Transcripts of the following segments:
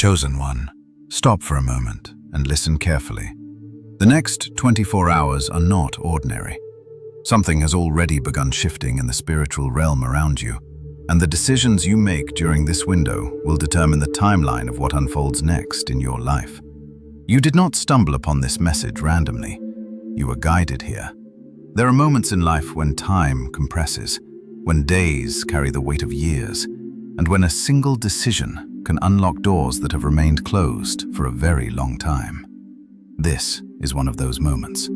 Chosen one, stop for a moment and listen carefully. The next 24 hours are not ordinary. Something has already begun shifting in the spiritual realm around you, and the decisions you make during this window will determine the timeline of what unfolds next in your life. You did not stumble upon this message randomly. You were guided here. There are moments in life when time compresses, when days carry the weight of years, and when a single decision can unlock doors that have remained closed for a very long time. This is one of those moments.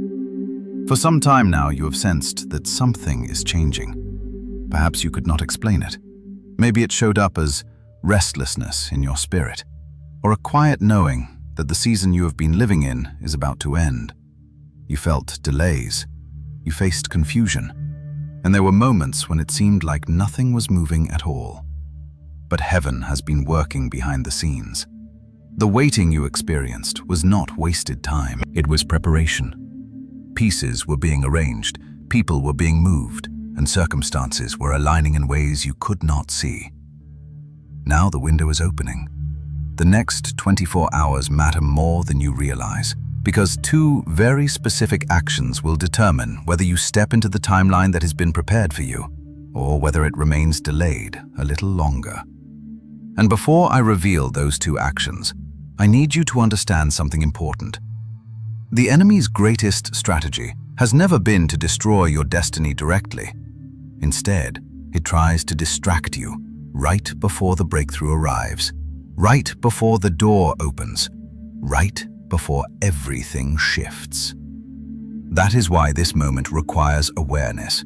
For some time now, you have sensed that something is changing. Perhaps you could not explain it. Maybe it showed up as restlessness in your spirit, or a quiet knowing that the season you have been living in is about to end. You felt delays, you faced confusion, and there were moments when it seemed like nothing was moving at all. But heaven has been working behind the scenes. The waiting you experienced was not wasted time. It was preparation. Pieces were being arranged, people were being moved, and circumstances were aligning in ways you could not see. Now the window is opening. The next 24 hours matter more than you realize, because two very specific actions will determine whether you step into the timeline that has been prepared for you, or whether it remains delayed a little longer. And before I reveal those two actions, I need you to understand something important. The enemy's greatest strategy has never been to destroy your destiny directly. Instead, it tries to distract you right before the breakthrough arrives, right before the door opens, right before everything shifts. That is why this moment requires awareness.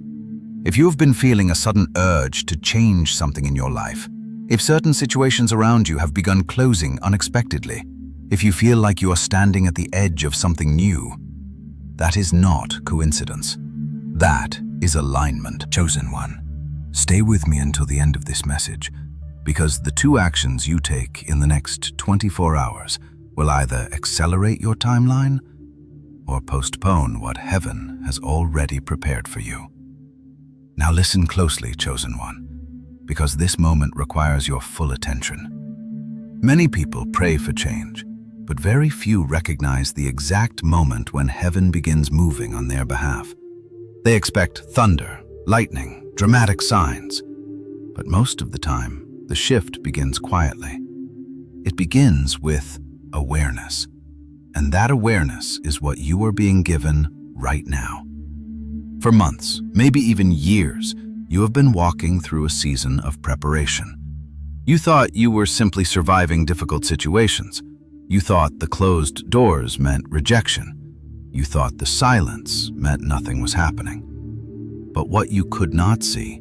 If you have been feeling a sudden urge to change something in your life, if certain situations around you have begun closing unexpectedly, if you feel like you are standing at the edge of something new, that is not coincidence. That is alignment. Chosen one, stay with me until the end of this message, because the two actions you take in the next 24 hours will either accelerate your timeline or postpone what heaven has already prepared for you. Now listen closely, chosen one, because this moment requires your full attention. Many people pray for change, but very few recognize the exact moment when heaven begins moving on their behalf. They expect thunder, lightning, dramatic signs, but most of the time, the shift begins quietly. It begins with awareness, and that awareness is what you are being given right now. For months, maybe even years, you have been walking through a season of preparation. You thought you were simply surviving difficult situations. You thought the closed doors meant rejection. You thought the silence meant nothing was happening. But what you could not see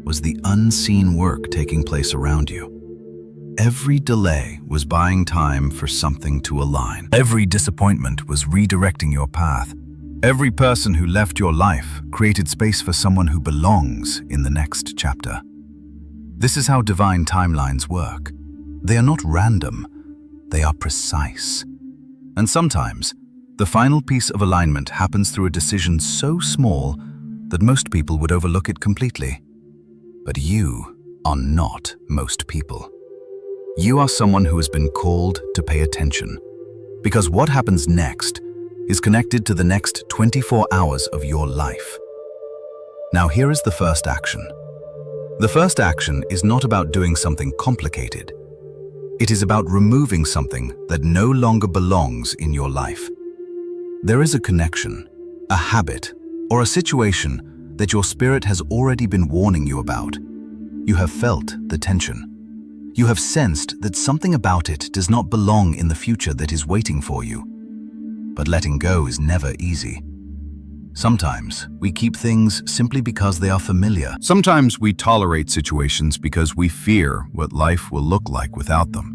was the unseen work taking place around you. Every delay was buying time for something to align. Every disappointment was redirecting your path. Every person who left your life created space for someone who belongs in the next chapter. This is how divine timelines work. They are not random, they are precise. And sometimes, the final piece of alignment happens through a decision so small that most people would overlook it completely. But you are not most people. You are someone who has been called to pay attention, because what happens next is connected to the next 24 hours of your life. Now here is the first action. The first action is not about doing something complicated. It is about removing something that no longer belongs in your life. There is a connection, a habit, or a situation that your spirit has already been warning you about. You have felt the tension. You have sensed that something about it does not belong in the future that is waiting for you. But letting go is never easy. Sometimes we keep things simply because they are familiar. Sometimes we tolerate situations because we fear what life will look like without them.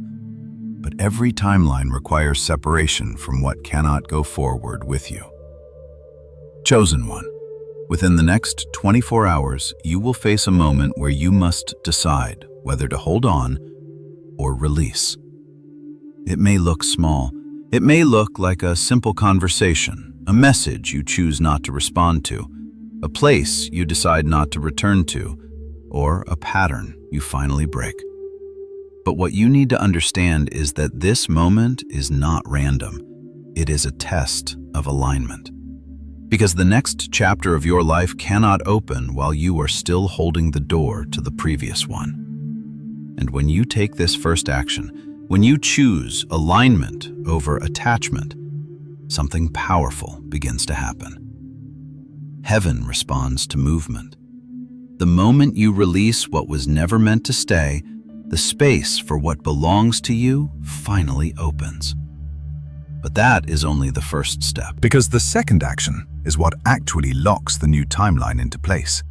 But every timeline requires separation from what cannot go forward with you. Chosen one, within the next 24 hours, you will face a moment where you must decide whether to hold on or release. It may look small. It may look like a simple conversation, a message you choose not to respond to, a place you decide not to return to, or a pattern you finally break. But what you need to understand is that this moment is not random. It is a test of alignment. Because the next chapter of your life cannot open while you are still holding the door to the previous one. And when you take this first action, when you choose alignment over attachment, something powerful begins to happen. Heaven responds to movement. The moment you release what was never meant to stay, the space for what belongs to you finally opens. But that is only the first step. Because the second action is what actually locks the new timeline into place.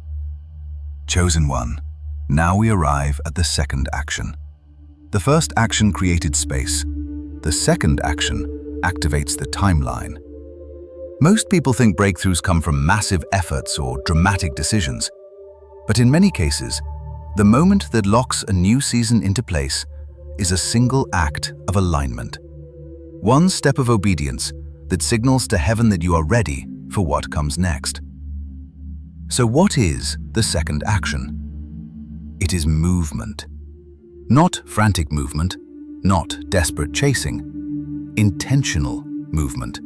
Chosen one, now we arrive at the second action. The first action created space. The second action activates the timeline. Most people think breakthroughs come from massive efforts or dramatic decisions. But in many cases, the moment that locks a new season into place is a single act of alignment. One step of obedience that signals to heaven that you are ready for what comes next. So what is the second action? It is movement. Not frantic movement, not desperate chasing, intentional movement.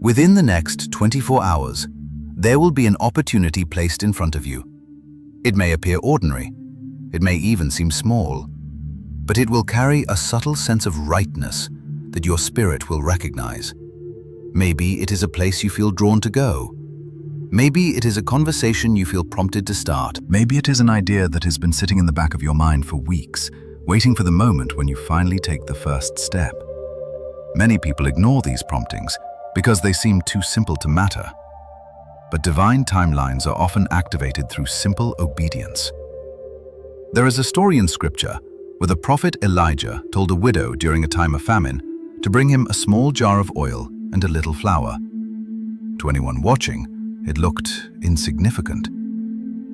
Within the next 24 hours, there will be an opportunity placed in front of you. It may appear ordinary, it may even seem small, but it will carry a subtle sense of rightness that your spirit will recognize. Maybe it is a place you feel drawn to go. Maybe it is a conversation you feel prompted to start. Maybe it is an idea that has been sitting in the back of your mind for weeks, waiting for the moment when you finally take the first step. Many people ignore these promptings because they seem too simple to matter. But divine timelines are often activated through simple obedience. There is a story in Scripture where the prophet Elijah told a widow during a time of famine to bring him a small jar of oil and a little flour. To anyone watching, it looked insignificant.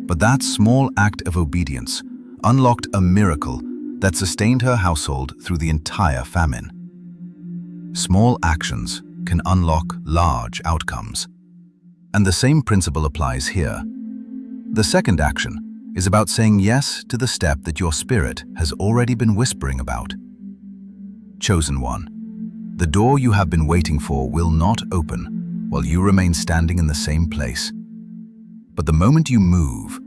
But that small act of obedience unlocked a miracle that sustained her household through the entire famine. Small actions can unlock large outcomes. And the same principle applies here. The second action is about saying yes to the step that your spirit has already been whispering about. Chosen one, the door you have been waiting for will not open while you remain standing in the same place. But the moment you move,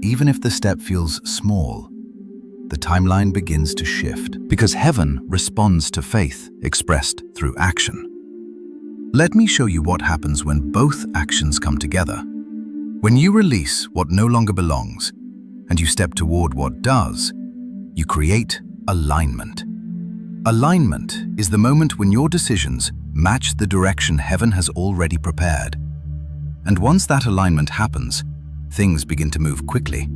even if the step feels small, the timeline begins to shift. Because heaven responds to faith expressed through action. Let me show you what happens when both actions come together. When you release what no longer belongs and you step toward what does, you create alignment. Alignment is the moment when your decisions match the direction heaven has already prepared. And once that alignment happens, things begin to move quickly.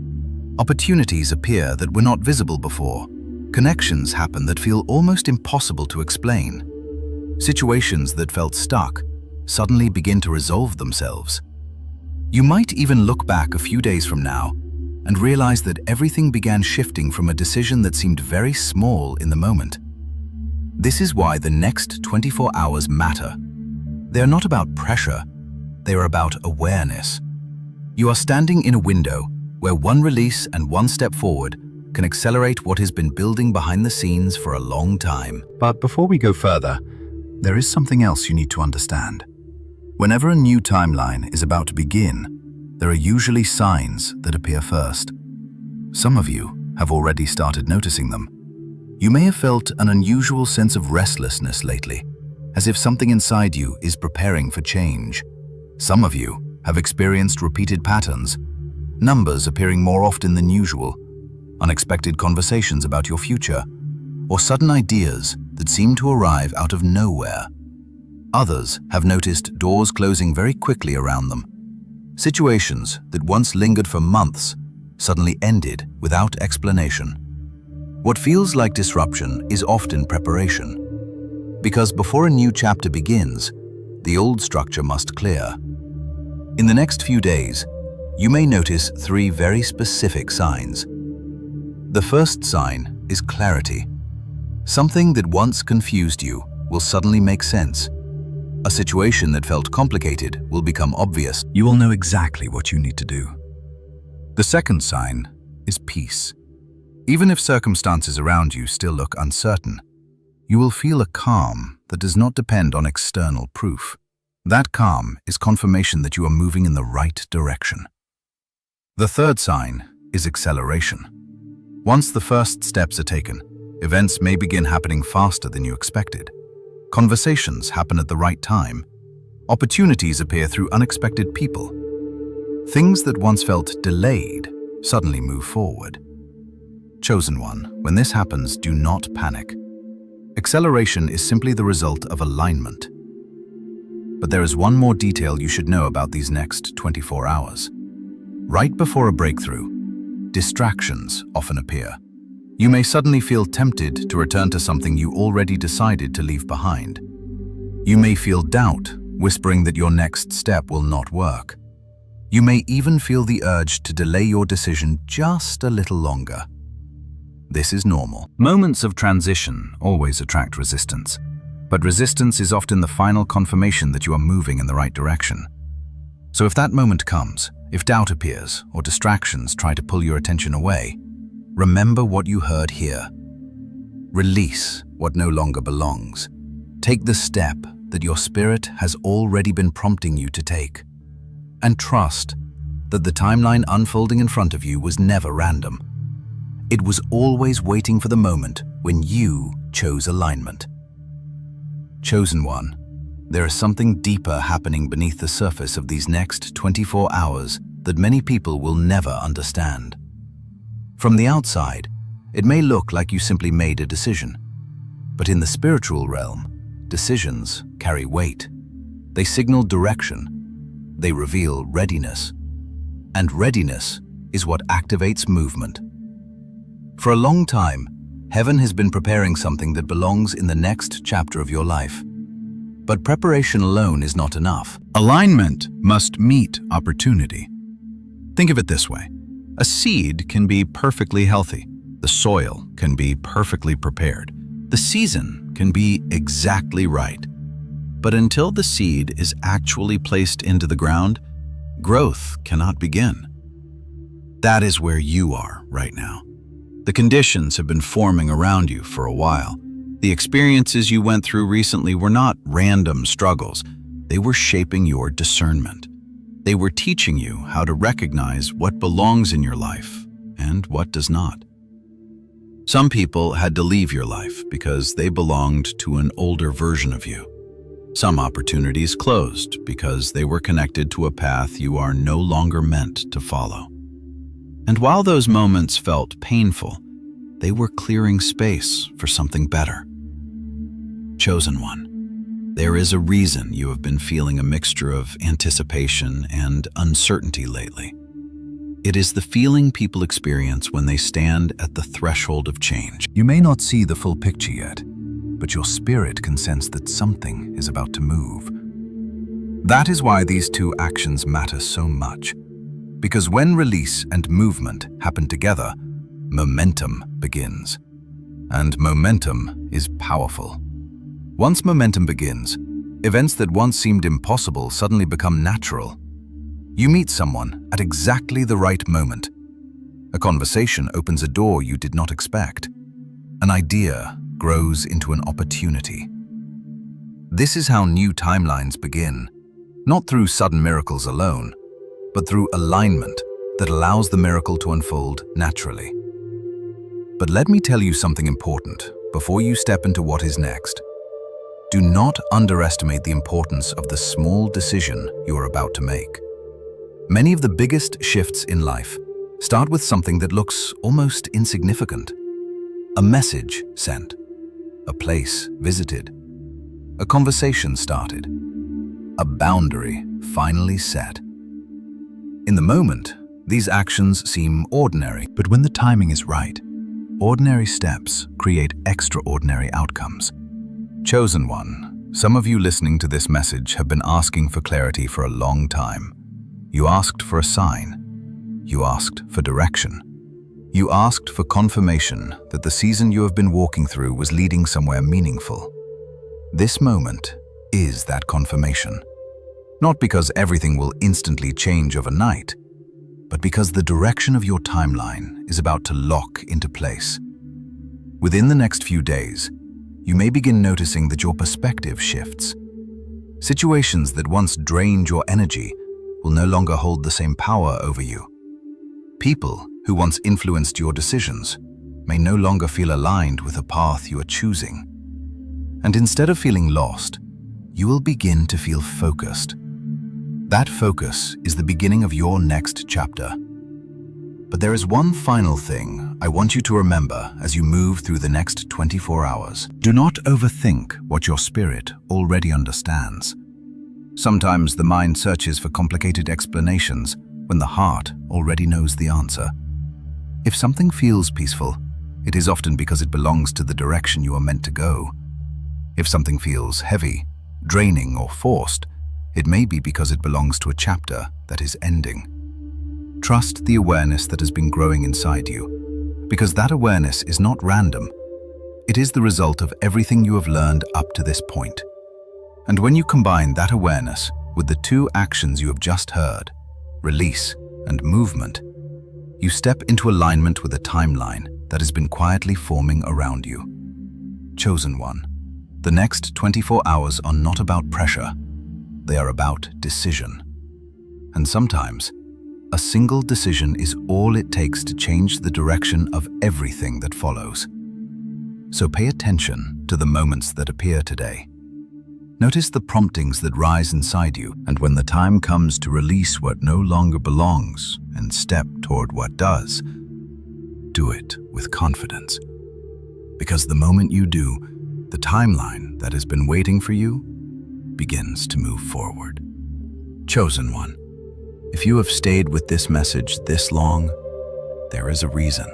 Opportunities appear that were not visible before. Connections happen that feel almost impossible to explain. Situations that felt stuck suddenly begin to resolve themselves. You might even look back a few days from now and realize that everything began shifting from a decision that seemed very small in the moment. This is why the next 24 hours matter. They are not about pressure, they are about awareness. You are standing in a window where one release and one step forward can accelerate what has been building behind the scenes for a long time. But before we go further, there is something else you need to understand. Whenever a new timeline is about to begin, there are usually signs that appear first. Some of you have already started noticing them. You may have felt an unusual sense of restlessness lately, as if something inside you is preparing for change. Some of you have experienced repeated patterns, numbers appearing more often than usual, unexpected conversations about your future, or sudden ideas that seem to arrive out of nowhere. Others have noticed doors closing very quickly around them. Situations that once lingered for months suddenly ended without explanation. What feels like disruption is often preparation. Because before a new chapter begins, the old structure must clear. In the next few days, you may notice 3 very specific signs. The first sign is clarity. Something that once confused you will suddenly make sense. A situation that felt complicated will become obvious. You will know exactly what you need to do. The second sign is peace. Even if circumstances around you still look uncertain, you will feel a calm that does not depend on external proof. That calm is confirmation that you are moving in the right direction. The third sign is acceleration. Once the first steps are taken, events may begin happening faster than you expected. Conversations happen at the right time. Opportunities appear through unexpected people. Things that once felt delayed suddenly move forward. Chosen one, when this happens, do not panic. Acceleration is simply the result of alignment. But there is one more detail you should know about these next 24 hours. Right before a breakthrough, distractions often appear. You may suddenly feel tempted to return to something you already decided to leave behind. You may feel doubt, whispering that your next step will not work. You may even feel the urge to delay your decision just a little longer. This is normal. Moments of transition always attract resistance, but resistance is often the final confirmation that you are moving in the right direction. So if that moment comes, if doubt appears or distractions try to pull your attention away, remember what you heard here. Release what no longer belongs. Take the step that your spirit has already been prompting you to take. And trust that the timeline unfolding in front of you was never random. It was always waiting for the moment when you chose alignment. Chosen one, there is something deeper happening beneath the surface of these next 24 hours that many people will never understand. From the outside, it may look like you simply made a decision. But in the spiritual realm, decisions carry weight. They signal direction. They reveal readiness. And readiness is what activates movement. For a long time, heaven has been preparing something that belongs in the next chapter of your life. But preparation alone is not enough. Alignment must meet opportunity. Think of it this way. A seed can be perfectly healthy. The soil can be perfectly prepared. The season can be exactly right. But until the seed is actually placed into the ground, growth cannot begin. That is where you are right now. The conditions have been forming around you for a while. The experiences you went through recently were not random struggles. They were shaping your discernment. They were teaching you how to recognize what belongs in your life and what does not. Some people had to leave your life because they belonged to an older version of you. Some opportunities closed because they were connected to a path you are no longer meant to follow. And while those moments felt painful, they were clearing space for something better. Chosen one, there is a reason you have been feeling a mixture of anticipation and uncertainty lately. It is the feeling people experience when they stand at the threshold of change. You may not see the full picture yet, but your spirit can sense that something is about to move. That is why these two actions matter so much. Because when release and movement happen together, momentum begins. And momentum is powerful. Once momentum begins, events that once seemed impossible suddenly become natural. You meet someone at exactly the right moment. A conversation opens a door you did not expect. An idea grows into an opportunity. This is how new timelines begin, not through sudden miracles alone, but through alignment that allows the miracle to unfold naturally. But let me tell you something important before you step into what is next. Do not underestimate the importance of the small decision you are about to make. Many of the biggest shifts in life start with something that looks almost insignificant. A message sent, a place visited, a conversation started, a boundary finally set. In the moment, these actions seem ordinary, but when the timing is right, ordinary steps create extraordinary outcomes. Chosen one, some of you listening to this message have been asking for clarity for a long time. You asked for a sign. You asked for direction. You asked for confirmation that the season you have been walking through was leading somewhere meaningful. This moment is that confirmation. Not because everything will instantly change overnight, but because the direction of your timeline is about to lock into place. Within the next few days, you may begin noticing that your perspective shifts. Situations that once drained your energy will no longer hold the same power over you. People who once influenced your decisions may no longer feel aligned with the path you are choosing. And instead of feeling lost, you will begin to feel focused. That focus is the beginning of your next chapter. But there is one final thing I want you to remember as you move through the next 24 hours. Do not overthink what your spirit already understands. Sometimes the mind searches for complicated explanations when the heart already knows the answer. If something feels peaceful, it is often because it belongs to the direction you are meant to go. If something feels heavy, draining, or forced, it may be because it belongs to a chapter that is ending. Trust the awareness that has been growing inside you, because that awareness is not random. It is the result of everything you have learned up to this point. And when you combine that awareness with the two actions you have just heard, release and movement, you step into alignment with a timeline that has been quietly forming around you. Chosen one, the next 24 hours are not about pressure, they are about decision. And sometimes, a single decision is all it takes to change the direction of everything that follows. So pay attention to the moments that appear today. Notice the promptings that rise inside you, and when the time comes to release what no longer belongs and step toward what does, do it with confidence. Because the moment you do, the timeline that has been waiting for you begins to move forward. Chosen one, if you have stayed with this message this long, there is a reason.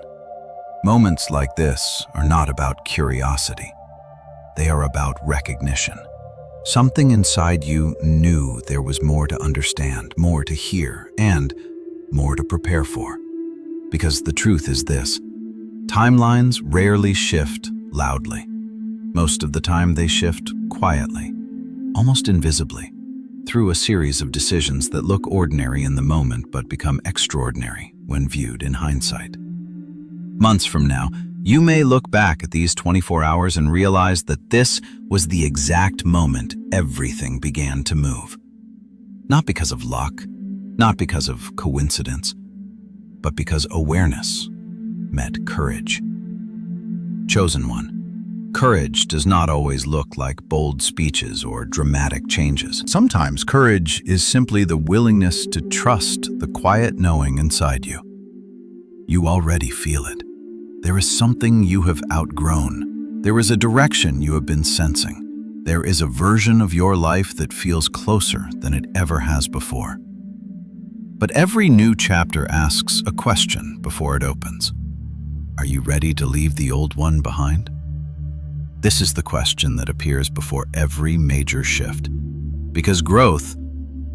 Moments like this are not about curiosity. They are about recognition. Something inside you knew there was more to understand, more to hear, and more to prepare for. Because the truth is this: timelines rarely shift loudly. Most of the time they shift quietly, almost invisibly, through a series of decisions that look ordinary in the moment but become extraordinary when viewed in hindsight. Months from now, you may look back at these 24 hours and realize that this was the exact moment everything began to move. Not because of luck, not because of coincidence, but because awareness met courage. Chosen one, courage does not always look like bold speeches or dramatic changes. Sometimes courage is simply the willingness to trust the quiet knowing inside you. You already feel it. There is something you have outgrown. There is a direction you have been sensing. There is a version of your life that feels closer than it ever has before. But every new chapter asks a question before it opens. Are you ready to leave the old one behind? This is the question that appears before every major shift, because growth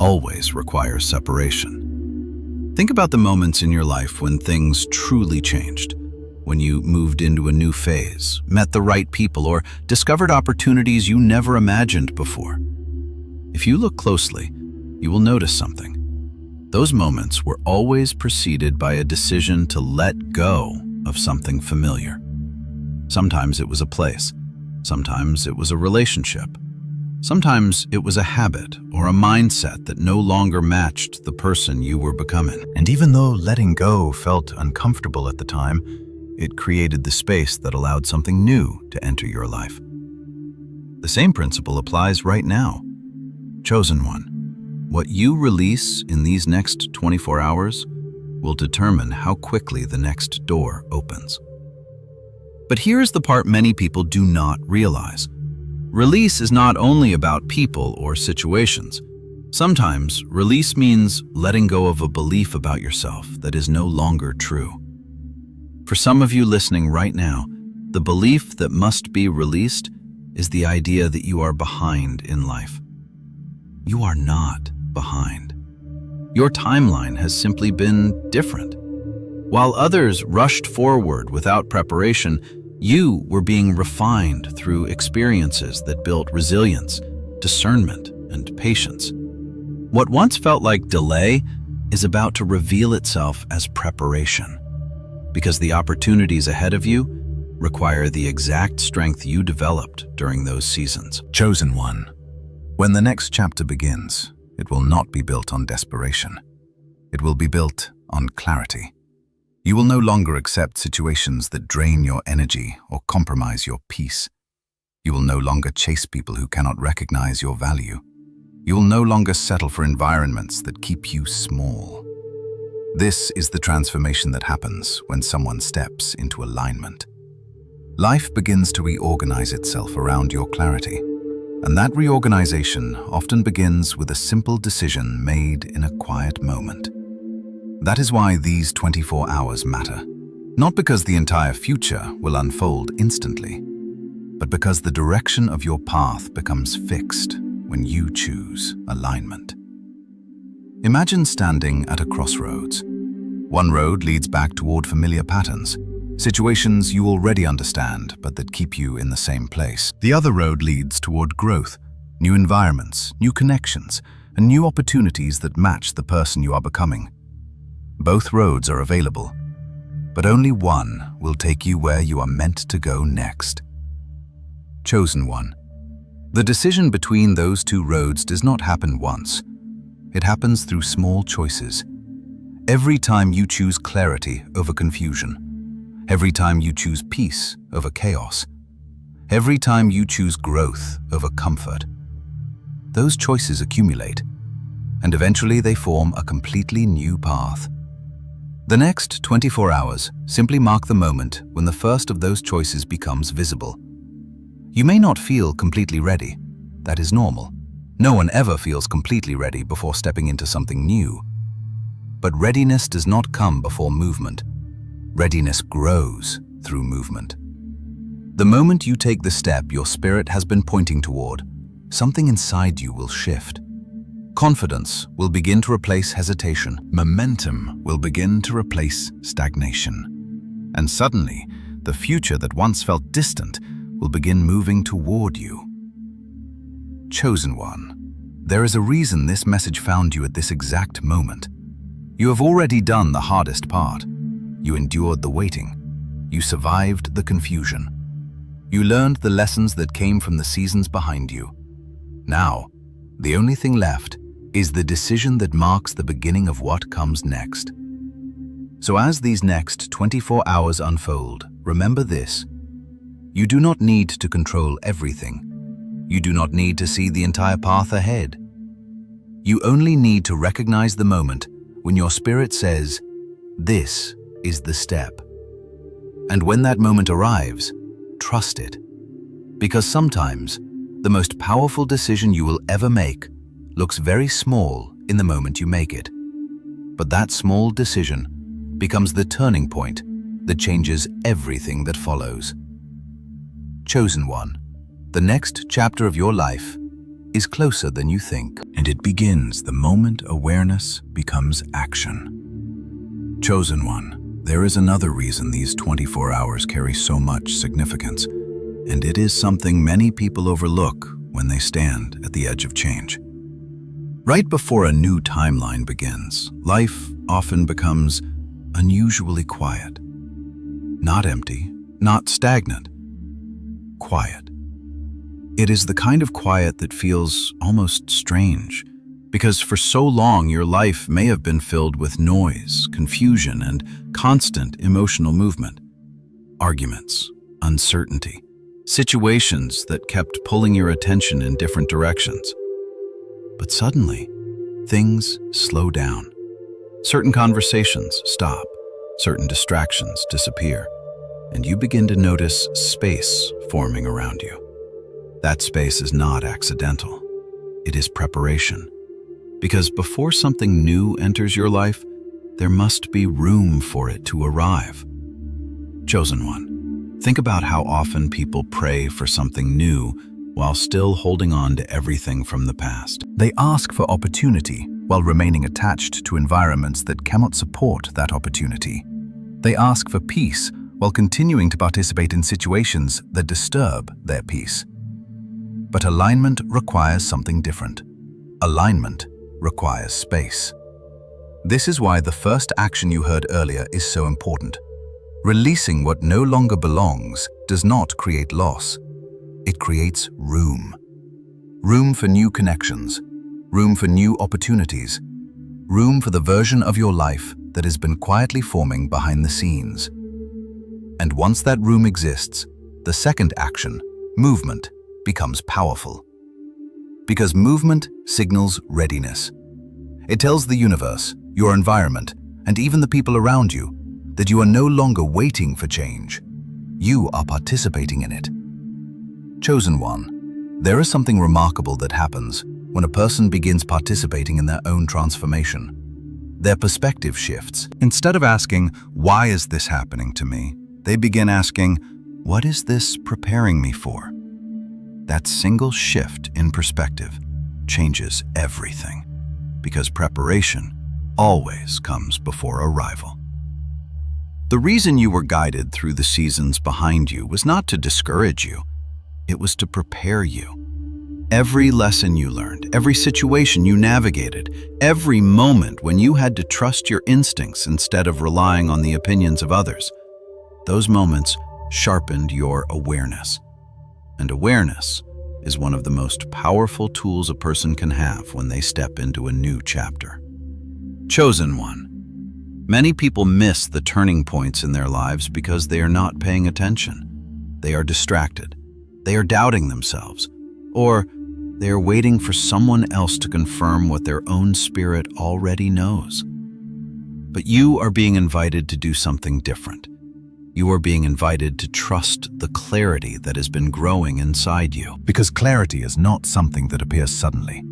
always requires separation. Think about the moments in your life when things truly changed. When you moved into a new phase, met the right people, or discovered opportunities you never imagined before. If you look closely, you will notice something. Those moments were always preceded by a decision to let go of something familiar. Sometimes it was a place, sometimes it was a relationship, sometimes it was a habit or a mindset that no longer matched the person you were becoming. And even though letting go felt uncomfortable at the time, it created the space that allowed something new to enter your life. The same principle applies right now. Chosen one, what you release in these next 24 hours will determine how quickly the next door opens. But here's the part many people do not realize. Release is not only about people or situations. Sometimes release means letting go of a belief about yourself that is no longer true. For some of you listening right now, the belief that must be released is the idea that you are behind in life. You are not behind. Your timeline has simply been different. While others rushed forward without preparation, you were being refined through experiences that built resilience, discernment, and patience. What once felt like delay is about to reveal itself as preparation, because the opportunities ahead of you require the exact strength you developed during those seasons. Chosen one. When the next chapter begins, it will not be built on desperation. It will be built on clarity. You will no longer accept situations that drain your energy or compromise your peace. You will no longer chase people who cannot recognize your value. You will no longer settle for environments that keep you small. This is the transformation that happens when someone steps into alignment. Life begins to reorganize itself around your clarity, and that reorganization often begins with a simple decision made in a quiet moment. That is why these 24 hours matter, not because the entire future will unfold instantly, but because the direction of your path becomes fixed when you choose alignment. Imagine standing at a crossroads. One road leads back toward familiar patterns, situations you already understand but that keep you in the same place. The other road leads toward growth, new environments, new connections, and new opportunities that match the person you are becoming. Both roads are available, but only one will take you where you are meant to go next. Chosen one. The decision between those two roads does not happen once. It happens through small choices. Every time you choose clarity over confusion, every time you choose peace over chaos, every time you choose growth over comfort, those choices accumulate, and eventually they form a completely new path. The next 24 hours simply mark the moment when the first of those choices becomes visible. You may not feel completely ready. That is normal. No one ever feels completely ready before stepping into something new. But readiness does not come before movement. Readiness grows through movement. The moment you take the step your spirit has been pointing toward, something inside you will shift. Confidence will begin to replace hesitation. Momentum will begin to replace stagnation. And suddenly, the future that once felt distant will begin moving toward you. Chosen one. There is a reason this message found you at this exact moment. You have already done the hardest part. You endured the waiting. You survived the confusion. You learned the lessons that came from the seasons behind you. Now, the only thing left is the decision that marks the beginning of what comes next. So as these next 24 hours unfold, remember this. You do not need to control everything. You do not need to see the entire path ahead. You only need to recognize the moment when your spirit says, "This is the step." And when that moment arrives, trust it. Because sometimes, the most powerful decision you will ever make looks very small in the moment you make it. But that small decision becomes the turning point that changes everything that follows. Chosen one, the next chapter of your life is closer than you think. And it begins the moment awareness becomes action. Chosen one, there is another reason these 24 hours carry so much significance, and it is something many people overlook when they stand at the edge of change. Right before a new timeline begins, life often becomes unusually quiet. Not empty, not stagnant. Quiet. It is the kind of quiet that feels almost strange, because for so long your life may have been filled with noise, confusion, and constant emotional movement. Arguments, uncertainty, situations that kept pulling your attention in different directions. But suddenly, things slow down. Certain conversations stop, certain distractions disappear, and you begin to notice space forming around you. That space is not accidental. It is preparation. Because before something new enters your life, there must be room for it to arrive. Chosen one, think about how often people pray for something new while still holding on to everything from the past. They ask for opportunity while remaining attached to environments that cannot support that opportunity. They ask for peace while continuing to participate in situations that disturb their peace. But alignment requires something different. Alignment requires space. This is why the first action you heard earlier is so important. Releasing what no longer belongs does not create loss. It creates room. Room for new connections, room for new opportunities, room for the version of your life that has been quietly forming behind the scenes. And once that room exists, the second action, movement, becomes powerful. Because movement signals readiness. It tells the universe, your environment, and even the people around you that you are no longer waiting for change. You are participating in it. Chosen one, there is something remarkable that happens when a person begins participating in their own transformation. Their perspective shifts. Instead of asking, "Why is this happening to me?" they begin asking, "What is this preparing me for?" That single shift in perspective changes everything, because preparation always comes before arrival. The reason you were guided through the seasons behind you was not to discourage you, it was to prepare you. Every lesson you learned, every situation you navigated, every moment when you had to trust your instincts instead of relying on the opinions of others, those moments sharpened your awareness. And awareness is one of the most powerful tools a person can have when they step into a new chapter. Chosen one. Many people miss the turning points in their lives because they are not paying attention. They are distracted. They are doubting themselves. Or they are waiting for someone else to confirm what their own spirit already knows. But you are being invited to do something different. You are being invited to trust the clarity that has been growing inside you. Because clarity is not something that appears suddenly.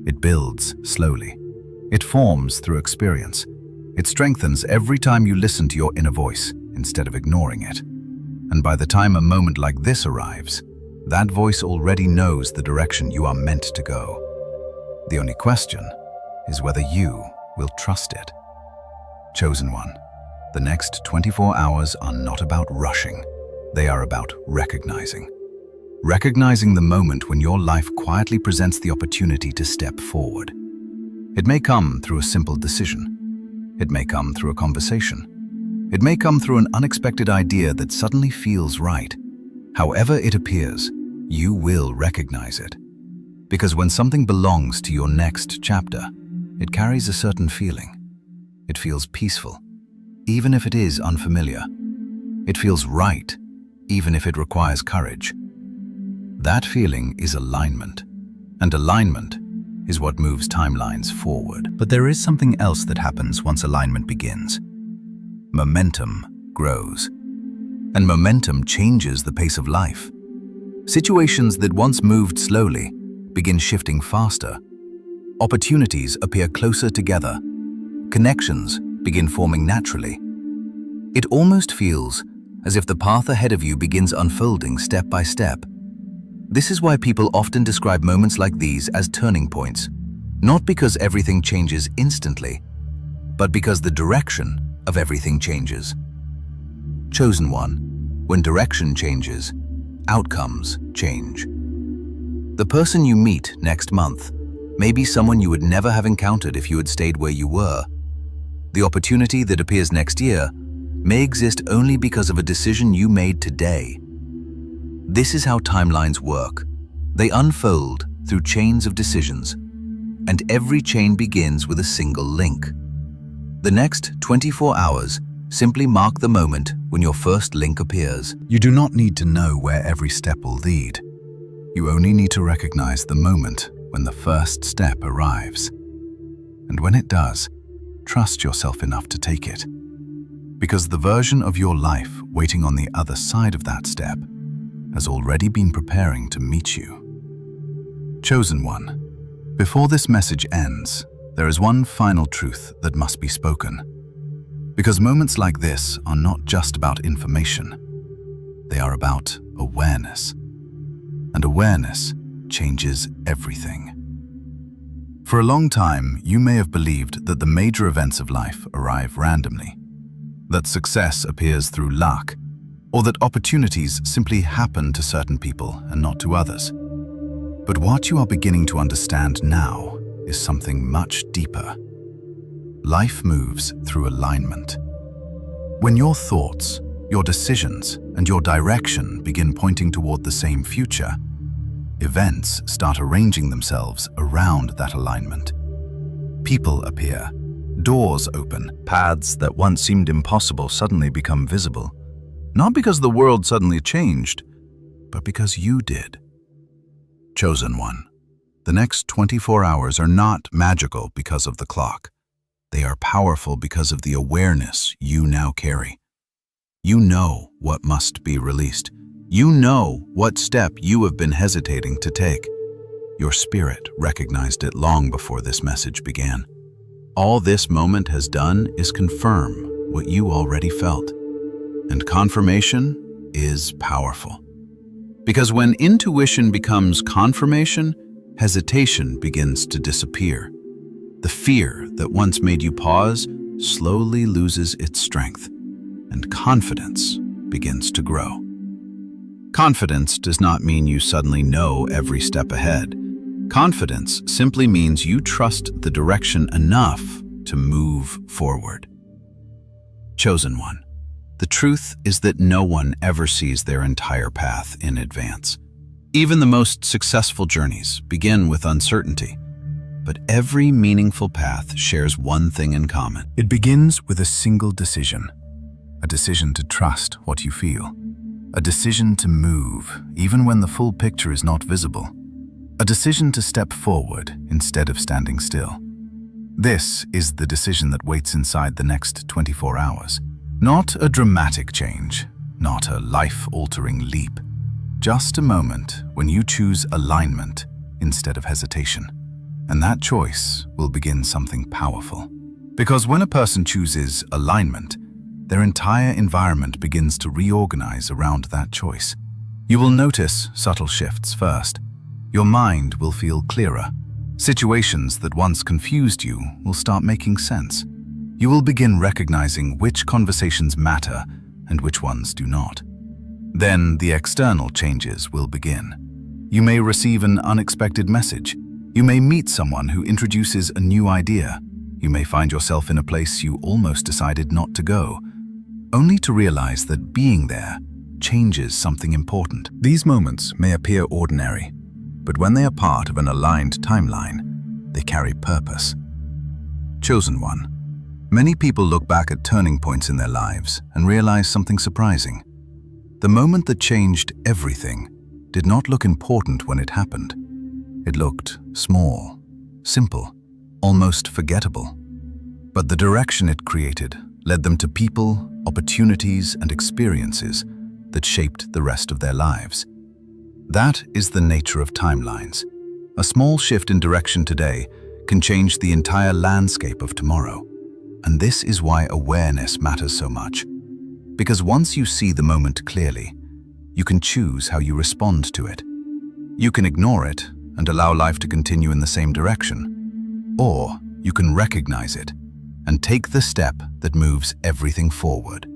It builds slowly. It forms through experience. It strengthens every time you listen to your inner voice instead of ignoring it. And by the time a moment like this arrives, that voice already knows the direction you are meant to go. The only question is whether you will trust it. Chosen one. The next 24 hours are not about rushing. They are about recognizing. Recognizing the moment when your life quietly presents the opportunity to step forward. It may come through a simple decision. It may come through a conversation. It may come through an unexpected idea that suddenly feels right. However it appears, you will recognize it. Because when something belongs to your next chapter, it carries a certain feeling. It feels peaceful, even if it is unfamiliar. It feels right, even if it requires courage. That feeling is alignment, and alignment is what moves timelines forward. But there is something else that happens once alignment begins. Momentum grows, and momentum changes the pace of life. Situations that once moved slowly begin shifting faster. Opportunities appear closer together. Connections begin forming naturally. It almost feels as if the path ahead of you begins unfolding step by step. This is why people often describe moments like these as turning points, not because everything changes instantly, but because the direction of everything changes. Chosen one, when direction changes, outcomes change. The person you meet next month may be someone you would never have encountered if you had stayed where you were. The opportunity that appears next year may exist only because of a decision you made today. This is how timelines work. They unfold through chains of decisions, and every chain begins with a single link. The next 24 hours simply mark the moment when your first link appears. You do not need to know where every step will lead. You only need to recognize the moment when the first step arrives. And when it does, trust yourself enough to take it. Because the version of your life waiting on the other side of that step has already been preparing to meet you. Chosen one, before this message ends, there is one final truth that must be spoken. Because moments like this are not just about information, they are about awareness. And awareness changes everything. For a long time, you may have believed that the major events of life arrive randomly, that success appears through luck, or that opportunities simply happen to certain people and not to others. But what you are beginning to understand now is something much deeper. life moves through alignment. When your thoughts, your decisions, and your direction begin pointing toward the same future, events start arranging themselves around that alignment. People appear, doors open, paths that once seemed impossible suddenly become visible. Not because the world suddenly changed, but because you did. Chosen one, the next 24 hours are not magical because of the clock. They are powerful because of the awareness you now carry. You know what must be released. You know what step you have been hesitating to take. Your spirit recognized it long before this message began. All this moment has done is confirm what you already felt. And confirmation is powerful. Because when intuition becomes confirmation, hesitation begins to disappear. The fear that once made you pause slowly loses its strength, and confidence begins to grow. Confidence does not mean you suddenly know every step ahead. Confidence simply means you trust the direction enough to move forward. Chosen one, the truth is that no one ever sees their entire path in advance. Even the most successful journeys begin with uncertainty, but every meaningful path shares one thing in common. It begins with a single decision. A decision to trust what you feel. A decision to move, even when the full picture is not visible. A decision to step forward instead of standing still. This is the decision that waits inside the next 24 hours. Not a dramatic change, not a life-altering leap. Just a moment when you choose alignment instead of hesitation. And that choice will begin something powerful. Because when a person chooses alignment, their entire environment begins to reorganize around that choice. You will notice subtle shifts first. Your mind will feel clearer. Situations that once confused you will start making sense. You will begin recognizing which conversations matter and which ones do not. Then the external changes will begin. You may receive an unexpected message. You may meet someone who introduces a new idea. You may find yourself in a place you almost decided not to go, only to realize that being there changes something important. These moments may appear ordinary, but when they are part of an aligned timeline, they carry purpose. Chosen one. Many people look back at turning points in their lives and realize something surprising. The moment that changed everything did not look important when it happened. It looked small, simple, almost forgettable. But the direction it created led them to people, opportunities, and experiences that shaped the rest of their lives. That is the nature of timelines. A small shift in direction today can change the entire landscape of tomorrow. And this is why awareness matters so much. Because once you see the moment clearly, you can choose how you respond to it. You can ignore it and allow life to continue in the same direction. Or you can recognize it and take the step that moves everything forward.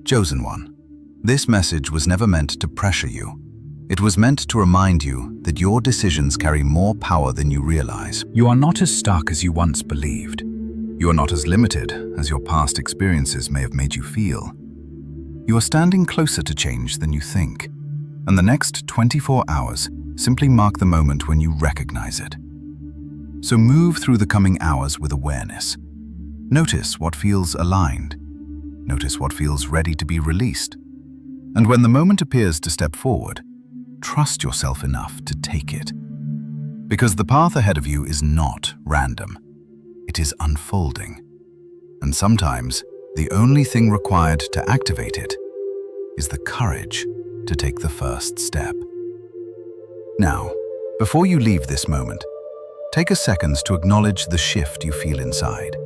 Chosen one, this message was never meant to pressure you. It was meant to remind you that your decisions carry more power than you realize. You are not as stuck as you once believed. You are not as limited as your past experiences may have made you feel. You are standing closer to change than you think. And the next 24 hours simply mark the moment when you recognize it. So move through the coming hours with awareness. Notice what feels aligned. Notice what feels ready to be released. And when the moment appears to step forward, trust yourself enough to take it. Because the path ahead of you is not random. It is unfolding. And sometimes, the only thing required to activate it is the courage to take the first step. Now, before you leave this moment, take a second to acknowledge the shift you feel inside.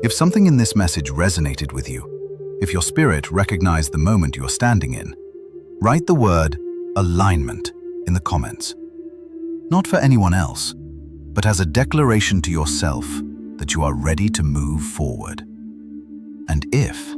If something in this message resonated with you, if your spirit recognized the moment you're standing in, write the word alignment in the comments. Not for anyone else, but as a declaration to yourself that you are ready to move forward. And if